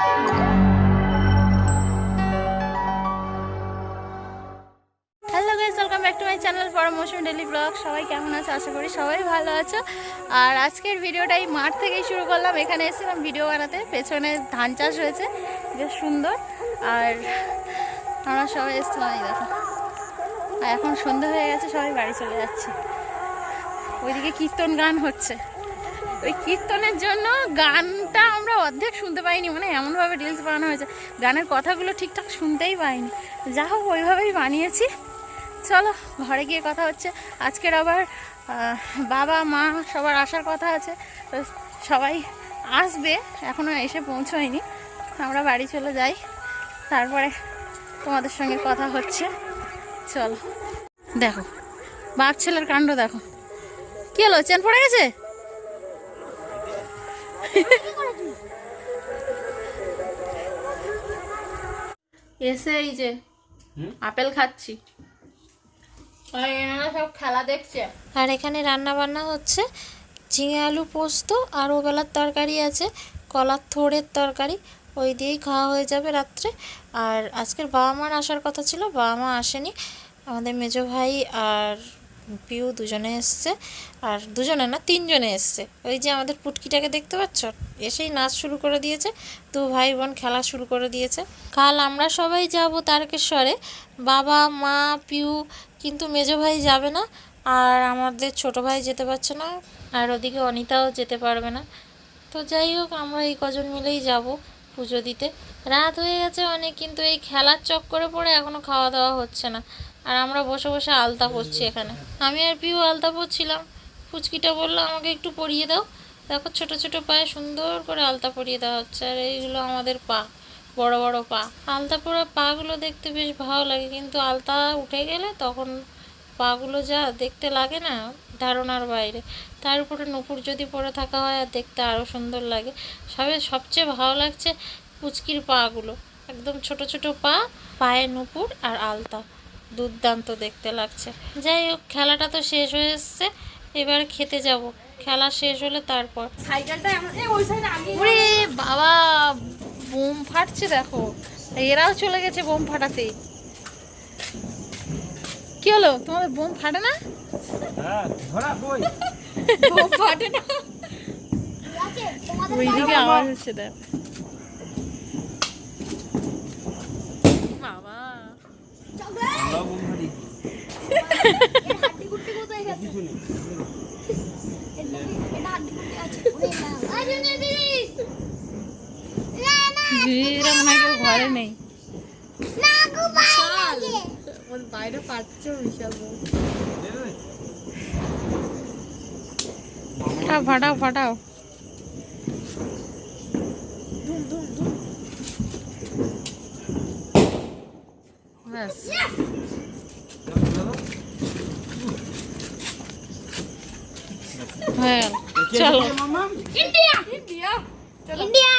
Hello guys, welcome back to my channel পরম মৌসুমী daily blog. সবাই কেমন আছো? আশা করি সবাই ভালো আছো। আর আজকের ভিডিওটাই মাঠ থেকেই শুরু করলাম। এখানে এসেছিলাম ভিডিও বানাতে। পেছনে ধান চাষ হয়েছে, বেশ সুন্দর। আর আমরা সবাই এসেছিলাম, এই দেখো। আর এখন সন্ধ্যা হয়ে গেছে, সবাই বাড়ি চলে যাচ্ছে। ওইদিকে কীর্তন গান হচ্ছে। ওই কীর্তনের জন্য গানটা আমরা অর্ধেক শুনতে পাইনি, মানে এমনভাবে রিলস বানানো হয়েছে, গানের কথাগুলো ঠিকঠাক শুনতেই পাইনি। যা হোক, ওইভাবেই বানিয়েছি। চলো ঘরে গিয়ে কথা হচ্ছে। আজকের আবার বাবা মা সবার আসার কথা আছে, তো সবাই আসবে, এখনও এসে পৌঁছয়নি। আমরা বাড়ি চলে যাই, তারপরে তোমাদের সঙ্গে কথা হচ্ছে। চলো দেখো বাপ ছেলের কাণ্ড দেখো। কি হলো, চেন পড়ে গেছে? এসে এই যে আপেল খাচ্ছি, সব খেলা দেখছে। আর এখানে রান্না বান্না হচ্ছে ঝিঙে আলু পোস্ত, আর ওবেলার তরকারি আছে কলার থোড়ের তরকারি, ওই দিয়েই খাওয়া হয়ে যাবে রাত্রে। আর আজকের বাবা মার আসার কথা ছিল, বাবা মা আসেনি। আমাদের মেজো ভাই আর পিউ দুজনে এসছে, আর দুজনে না তিনজনে এসছে। ওই যে আমাদের পুটকিটাকে দেখতে পাচ্ছ, এসেই নাচ শুরু করে দিয়েছে, দু ভাই বোন খেলা শুরু করে দিয়েছে। কাল আমরা সবাই যাব তারকেশ্বরে, বাবা মা পিউ, কিন্তু মেজো ভাই যাবে না, আর আমাদের ছোট ভাই যেতে পারছে না, আর ওদিকে অনিতাও যেতে পারবে না। তো যাই হোক, আমরা এই কজন মিলেই যাব পুজো দিতে। রাত হয়ে গেছে অনেক, কিন্তু এই খেলার চক্করে পড়ে এখনও খাওয়া দাওয়া হচ্ছে না। আর আমরা বসে বসে আলতা পরছি এখানে। আমি আর পিউ আলতা পরছিলাম, ফুচকিটা বললো আমাকে একটু পরিয়ে দাও। দেখো ছোট ছোট পায়ে সুন্দর করে আলতা পরিয়ে দেওয়া হচ্ছে। আর এইগুলো আমাদের পা, বড় বড় পা। আলতা পরা পাগুলো দেখতে বেশ ভালো লাগে, কিন্তু আলতা উঠে গেলে তখন পাগুলো যা দেখতে লাগে না, ধারণার বাইরে। তার উপরে নুপুর যদি পরে থাকা হয়, আর দেখতে আরও সুন্দর লাগে। সবচেয়ে ভালো লাগছে পুচকির পাগুলো, একদম ছোট ছোট পা, পায়ে নুপুর আর আলতা, দুর্দান্ত দেখতে লাগছে। যাই হোক, খেলাটা তো শেষ হয়ে এসছে, এবার খেতে যাব। খেলা শেষ হলে তারপর ওরে বাবা, বোম ফাটছে দেখো। এরাও চলে গেছে বোম ফাটাতে। কি হলো, তোমাদের বোম ফাটে না? বোম ফাটে না, ওইদিকে আওয়াজ হচ্ছে দেখ। বাবা দিদিরা মনে হয় কেউ ঘরে নেই, বাইরে পাচ্ছে বিশাল। ফাটাও ফাটাও। হ্যাঁ চলো, ইন্ডিয়া ইন্ডিয়া ইন্ডিয়া।